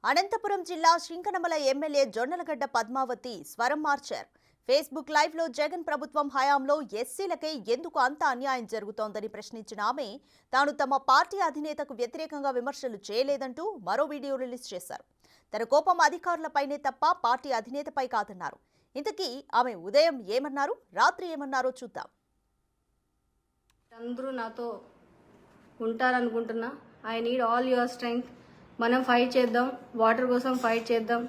అనంతపురం జిల్లా శింకనమల ఎమ్మెల్యే జొన్నలగడ్డ పద్మావతి స్వరం మార్చారు. ఫేస్బుక్ లైవ్ లో జగన్ ప్రభుత్వం హయాంలో ఎస్సీలకే ఎందుకు అంత అన్యాయం జరుగుతోందని ప్రశ్నించిన ఆమె తాను తమ పార్టీ అధినేతకు వ్యతిరేకంగా విమర్శలు చేయలేదంటూ మరో వీడియో రిలీజ్ చేశారు. తన కోపం అధికారులపైనే తప్ప పార్టీ అధినేతపై కాదన్నారు. ఇంతకీ ఆమె ఉదయం ఏమన్నారు, రాత్రి ఏమన్నారో చూద్దాం. అందరూ నాతో ఉంటారనుకుంటున్నా. I need all your strength. మనం ఫైట్ చేద్దాం, వాటర్ కోసం ఫైట్ చేద్దాం.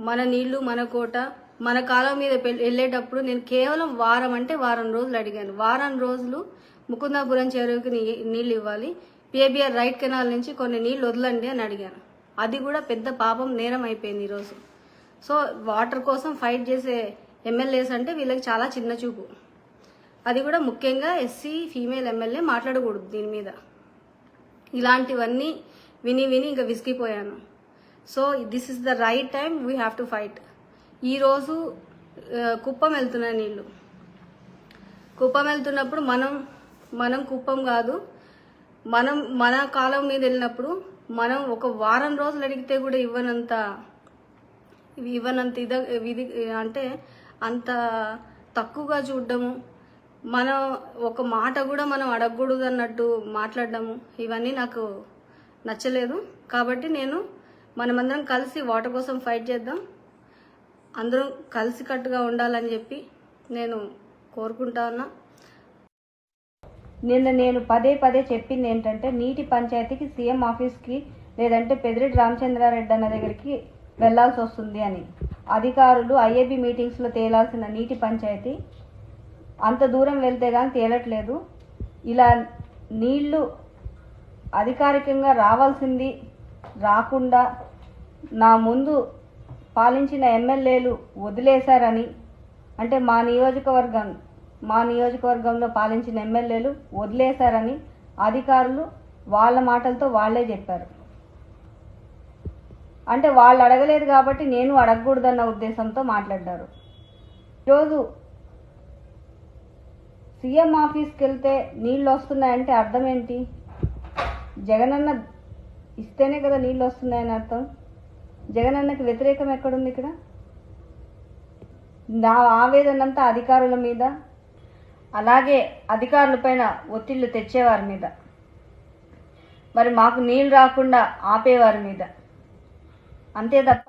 మన నీళ్లు మన కోట. మన కాలం మీద వెళ్ళేటప్పుడు నేను కేవలం వారం రోజులు అడిగాను. వారం రోజులు ముకుందాపురం చెరువుకి నీళ్ళు ఇవ్వాలి, పిఏబిఆర్ రైట్ కెనాల్ నుంచి కొన్ని నీళ్ళు వదలండి అని అడిగాను. అది కూడా పెద్ద పాపం, నేరం అయిపోయింది ఈరోజు. సో వాటర్ కోసం ఫైట్ చేసే ఎమ్మెల్యేస్ అంటే వీళ్ళకి చాలా చిన్న చూపు. అది కూడా ముఖ్యంగా ఎస్సీ ఫీమేల్ ఎమ్మెల్యే మాట్లాడకూడదు దీని మీద. ఇలాంటివన్నీ విని ఇంకా విసిగిపోయాను. So this is the right time, we have to fight. ఈరోజు కుప్పం వెళ్తున్నా నీళ్ళు. కుప్పం వెళ్తున్నప్పుడు మనం కుప్పం కాదు, మన కాలం మీద వెళ్ళినప్పుడు మనం ఒక వారం రోజులు అడిగితే కూడా ఇవ్వనంత ఇది అంటే అంత తక్కువగా చూడడము, మనం ఒక మాట కూడా మనం అడగకూడదు అన్నట్టు మాట్లాడడము, ఇవన్నీ నాకు నచ్చలేదు. కాబట్టి మనమందరం కలిసి వాటర్ కోసం ఫైట్ చేద్దాం, అందరం కలిసికట్టుగా ఉండాలని చెప్పి నేను కోరుకుంటా ఉన్నా. నేను పదే చెప్పింది ఏంటంటే, నీటి పంచాయతీకి సీఎం ఆఫీస్కి లేదంటే పెద్దిరెడ్డి రామచంద్రారెడ్డి అన్న దగ్గరికి వెళ్లాల్సి వస్తుంది అని. అధికారులు ఐఏబీ మీటింగ్స్లో తేలాల్సిన నీటి పంచాయతీ అంత దూరం వెళ్తే కానీ తేలట్లేదు. ఇలా నీళ్లు అధికారికంగా రావాల్సింది రాకుండా నా ముందు పాలించిన ఎమ్మెల్యేలు వదిలేశారని, అంటే మా నియోజకవర్గంలో పాలించిన ఎమ్మెల్యేలు వదిలేశారని అధికారులు వాళ్ళ మాటలతో వాళ్లే చెప్పారు. అంటే వాళ్ళు అడగలేదు కాబట్టి నేను అడగకూడదన్న ఉద్దేశంతో మాట్లాడారు. ఈరోజు సీఎం ఆఫీస్కి వెళ్తే నీళ్ళు వస్తున్నాయంటే అర్థం ఏంటి? జగనన్న ఇస్తేనే కదా నీళ్ళు వస్తున్నాయని అర్థం. జగనన్నకి వ్యతిరేకం ఎక్కడుంది ఇక్కడ? నా ఆవేదనంతా అధికారుల మీద, అలాగే అధికారులపైన ఒత్తిళ్లు తెచ్చేవారి మీద, మరి మాకు నీళ్ళు రాకుండా ఆపేవారి మీద, అంతే తప్ప